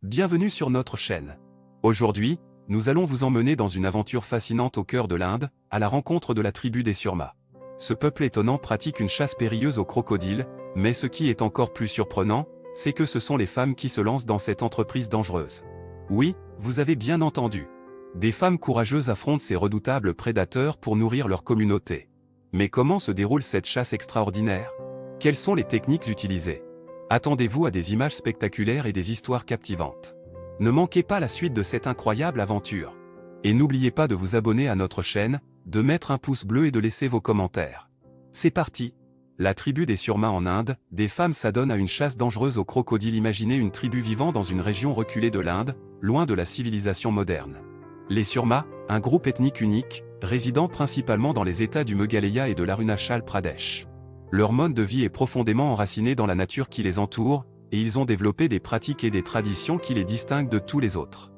Bienvenue sur notre chaîne. Aujourd'hui, nous allons vous emmener dans une aventure fascinante au cœur de l'Inde, à la rencontre de la tribu des Surma. Ce peuple étonnant pratique une chasse périlleuse aux crocodiles, mais ce qui est encore plus surprenant, c'est que ce sont les femmes qui se lancent dans cette entreprise dangereuse. Oui, vous avez bien entendu. Des femmes courageuses affrontent ces redoutables prédateurs pour nourrir leur communauté. Mais comment se déroule cette chasse extraordinaire? Quelles sont les techniques utilisées? Attendez-vous à des images spectaculaires et des histoires captivantes. Ne manquez pas la suite de cette incroyable aventure. Et n'oubliez pas de vous abonner à notre chaîne, de mettre un pouce bleu et de laisser vos commentaires. C'est parti! La tribu des Surma en Inde, des femmes s'adonnent à une chasse dangereuse aux crocodiles. Imaginez une tribu vivant dans une région reculée de l'Inde, loin de la civilisation moderne. Les Surma, un groupe ethnique unique, résidant principalement dans les États du Meghalaya et de l'Arunachal Pradesh. Leur mode de vie est profondément enraciné dans la nature qui les entoure, et ils ont développé des pratiques et des traditions qui les distinguent de tous les autres.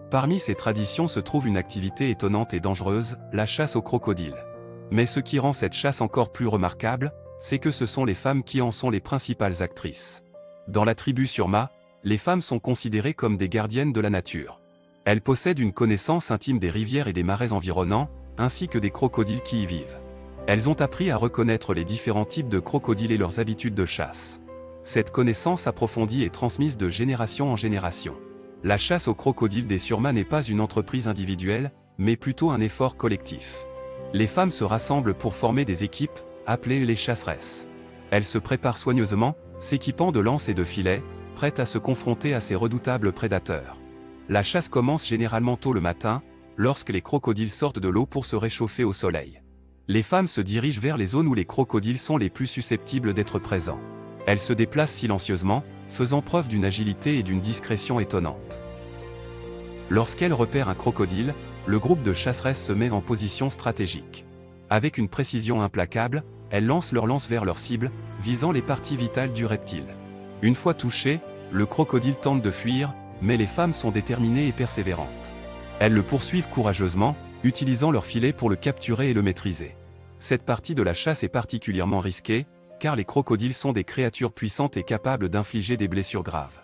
Parmi ces traditions se trouve une activité étonnante et dangereuse, la chasse aux crocodiles. Mais ce qui rend cette chasse encore plus remarquable, c'est que ce sont les femmes qui en sont les principales actrices. Dans la tribu Surma, les femmes sont considérées comme des gardiennes de la nature. Elles possèdent une connaissance intime des rivières et des marais environnants, ainsi que des crocodiles qui y vivent. Elles ont appris à reconnaître les différents types de crocodiles et leurs habitudes de chasse. Cette connaissance approfondie est transmise de génération en génération. La chasse aux crocodiles des Surma n'est pas une entreprise individuelle, mais plutôt un effort collectif. Les femmes se rassemblent pour former des équipes, appelées les chasseresses. Elles se préparent soigneusement, s'équipant de lances et de filets, prêtes à se confronter à ces redoutables prédateurs. La chasse commence généralement tôt le matin, lorsque les crocodiles sortent de l'eau pour se réchauffer au soleil. Les femmes se dirigent vers les zones où les crocodiles sont les plus susceptibles d'être présents. Elles se déplacent silencieusement, faisant preuve d'une agilité et d'une discrétion étonnantes. Lorsqu'elles repèrent un crocodile, le groupe de chasseresses se met en position stratégique. Avec une précision implacable, elles lancent leurs lances vers leur cible, visant les parties vitales du reptile. Une fois touché, le crocodile tente de fuir, mais les femmes sont déterminées et persévérantes. Elles le poursuivent courageusement, utilisant leur filet pour le capturer et le maîtriser. Cette partie de la chasse est particulièrement risquée, car les crocodiles sont des créatures puissantes et capables d'infliger des blessures graves.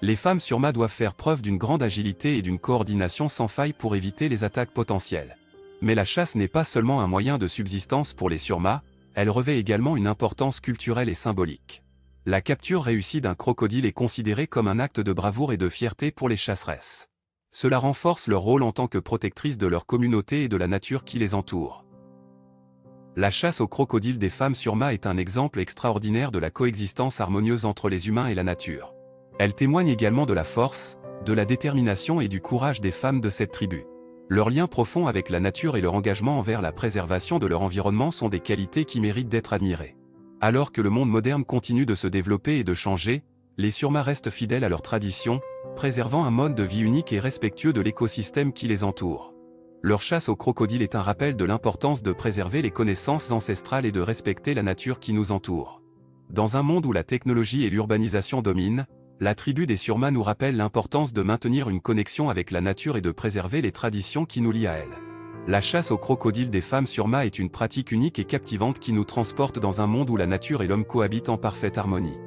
Les femmes Surma doivent faire preuve d'une grande agilité et d'une coordination sans faille pour éviter les attaques potentielles. Mais la chasse n'est pas seulement un moyen de subsistance pour les Surma, elle revêt également une importance culturelle et symbolique. La capture réussie d'un crocodile est considérée comme un acte de bravoure et de fierté pour les chasseresses. Cela renforce leur rôle en tant que protectrices de leur communauté et de la nature qui les entoure. La chasse aux crocodiles des femmes Surma est un exemple extraordinaire de la coexistence harmonieuse entre les humains et la nature. Elle témoigne également de la force, de la détermination et du courage des femmes de cette tribu. Leur lien profond avec la nature et leur engagement envers la préservation de leur environnement sont des qualités qui méritent d'être admirées. Alors que le monde moderne continue de se développer et de changer, les Surma restent fidèles à leurs traditions, préservant un mode de vie unique et respectueux de l'écosystème qui les entoure. Leur chasse aux crocodiles est un rappel de l'importance de préserver les connaissances ancestrales et de respecter la nature qui nous entoure. Dans un monde où la technologie et l'urbanisation dominent, la tribu des Surma nous rappelle l'importance de maintenir une connexion avec la nature et de préserver les traditions qui nous lient à elle. La chasse aux crocodiles des femmes Surma est une pratique unique et captivante qui nous transporte dans un monde où la nature et l'homme cohabitent en parfaite harmonie.